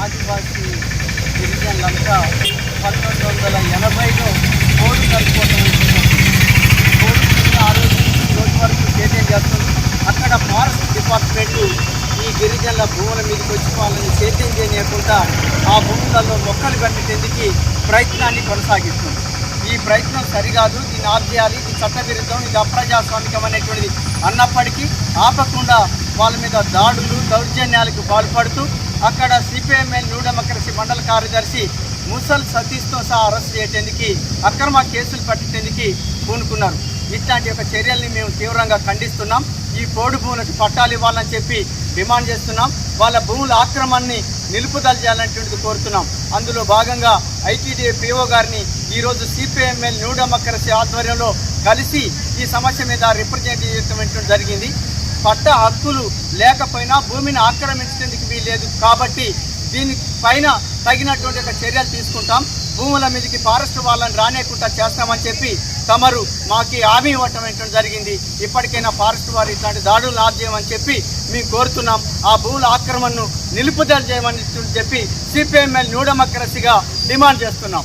ఆదివాసీ గిరిజనులంతా 1980లో code కలుపుకోవడం ఆ రోజు వరకు సేద్యం చేస్తుంది. అక్కడ ఫారెస్ట్ డిపార్ట్మెంటు ఈ గిరిజనుల భూముల మీదకి వచ్చి వాళ్ళని సేద్యం చేయకుండా ఆ భూములలో మొక్కలు కట్టేందుకు ప్రయత్నాన్ని కొనసాగిస్తుంది. ఈ ప్రయత్నం సరికాదు, దీన్ని ఆప్ చేయాలి, ఇది చట్టవిరుద్ధం, ఇది అప్రజాస్వామికం అనేటువంటిది అన్నప్పటికీ ఆపకుండా వాళ్ళ మీద దాడులు దౌర్జన్యాలకు పాల్పడుతూ అక్కడ సిపిఎంఎల్ న్యూ డెమోక్రసీ మండల కార్యదర్శి ముసల్ సతీష్తో సహా అరెస్ట్ చేయడానికి అక్రమ కేసులు పట్టేందుకు పూనుకున్నారు. ఇట్లాంటి యొక్క చర్యల్ని మేము తీవ్రంగా ఖండిస్తున్నాం. ఈ పోడు భూములకు పట్టాలు ఇవ్వాలని చెప్పి డిమాండ్ చేస్తున్నాం. వాళ్ళ భూముల ఆక్రమణని నిలుపుదల చేయాలనేటువంటిది కోరుతున్నాం. అందులో భాగంగా ఐటీడీఏ పీఓ గారిని ఈరోజు సిపిఎంఎల్ న్యూ డెమోక్రసీ ఆధ్వర్యంలో కలిసి ఈ సమస్య మీద రిప్రజెంటేషన్ జరిగింది. పట్ట హక్కులు లేకపోయినా భూమిని ఆక్రమించేందుకు వీల్లేదు కాబట్టి దీనిపైన తగినటువంటి ఒక చర్యలు తీసుకుంటాం. భూముల మీదకి ఫారెస్ట్ వాళ్ళని రానేకుండా చేస్తామని చెప్పి తమరు మాకు హామీ ఇవ్వటం జరిగింది. ఇప్పటికైనా ఫారెస్ట్ వారు ఇట్లాంటి దాడులు ఆప్ చేయమని చెప్పి మేము కోరుతున్నాం. ఆ భూముల ఆక్రమణను నిలుపుదల చేయమని చెప్పి సిపిఎంఎల్ న్యూ డెమోక్రసీగా డిమాండ్ చేస్తున్నాం.